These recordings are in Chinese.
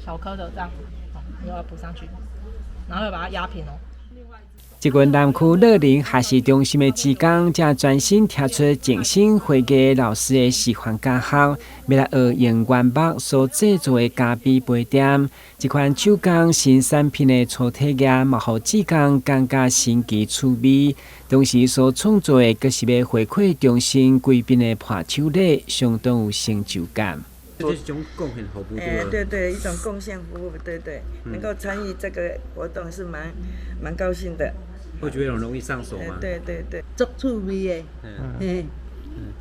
小顆的這樣，又要鋪上去，然後又把它壓平哦。這群南區樂齡學習中心的職工，才專心跳出精心繪計老師的示範家校，要來學用原木所製作的咖啡杯墊。這款手工新產品的初體驗，嘛，讓職工感覺新奇趣味。同時所創作的，更是要回饋中心貴賓的伴手禮，相當有成就感。這是一種貢獻服務，對，一種貢獻服務，對，能夠參與這個活動是蠻高興的。會覺得很容易上手嗎？對，足趣味的，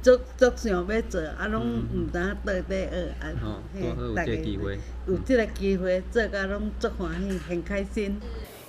足想要做，啊，攏唔知倒底學，大家有這個機會做，甲攏足歡喜，很開心。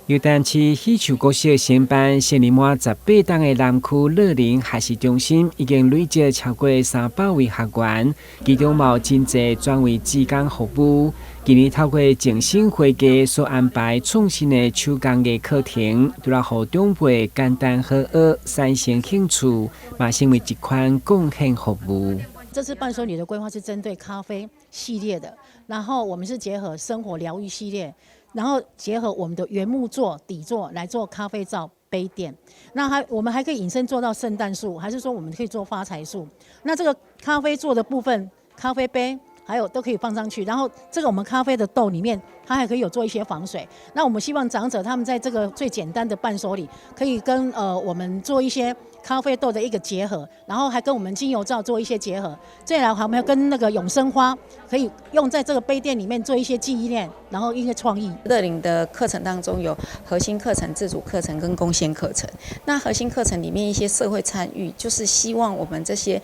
由丹市喜球國小承辦成立滿18棟的南區樂齡學習中心，已經累積超過300位學員，其中有真濟專為職工服務。今年透過精心繪計所安排創新的手工藝課程，除了讓長輩簡單好學、產生興趣，嘛成為一款貢獻服務。這次伴手禮的規劃是針對咖啡系列的，然後我們是結合生活療癒系列。然後結合我們的原木座底座來做咖啡皂杯墊，那我們還可以引申做到聖誕樹，還是說我們可以做發財樹？那這個咖啡座的部分，咖啡杯還有都可以放上去。然後這個我們咖啡的豆裡面，它還可以有做一些防水。那我們希望長者他們在這個最簡單的伴手禮，可以跟我們做一些咖啡豆的一個結合，然後還跟我們精油皂做一些結合。再來还有跟那個永生花，可以用在這個杯墊裡面做一些記憶鏈，然後一些創意。樂齡的課程當中有核心課程、自主課程跟貢獻課程。那核心課程裡面一些社會參與，就是希望我們這些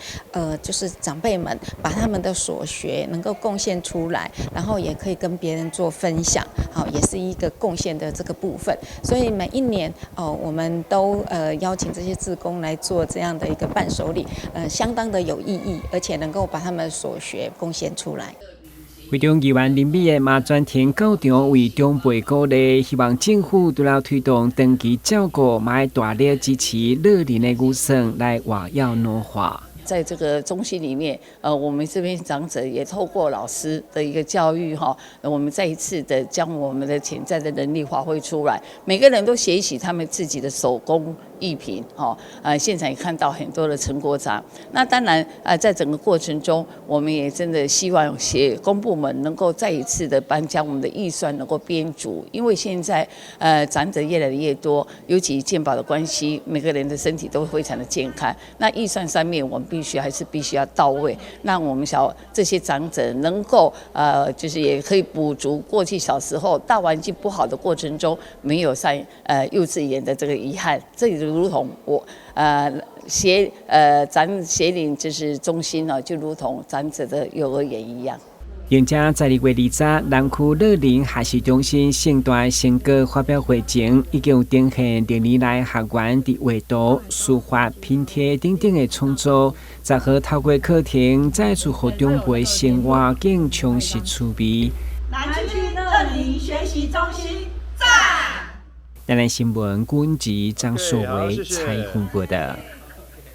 就是長輩們把他們的所學能夠貢獻出來，然後也可以跟別人做分享，好，也是一個貢獻的這個部分。所以每一年我們都邀請這些志工來做這樣的一個伴手禮，相當的有意義，而且能夠把他們所學貢獻出來。會中議員林美的馬專庭校長為長輩鼓勵，希望政府除了推動長期照顧，嘛要大力支持樂齡的育生來活躍老化。在這個中心裡面，我們這邊長者也透過老師的一個教育哈，我們再一次的將我們的潛在的能力發揮出來，每個人都學習他們自己的手工藝品哈，現在也看到很多的成果展。那當然在整個過程中，我們也真的希望公部門能夠再一次的將我們的預算能夠編足，因為現在長者越來越多，尤其健保的關係，每個人的身體都非常的健康。那預算上面我们必須要到位，讓我們這些長者能夠就是也可以補足過去小時候大環境不好的過程中沒有上幼稚園的這個遺憾。這就如同我協領就是中心呢，就如同長者的幼兒園一樣。並且在2月20日，南區樂齡學習中心盛大成果發表會前，已經呈現歷年來學員佇畫圖、書法、拼貼等等的創作，集合透過課程，再次讓長輩生活更充實趣味。南區樂齡學習中心讚！台南新聞，軍籍張碩維採訪報道。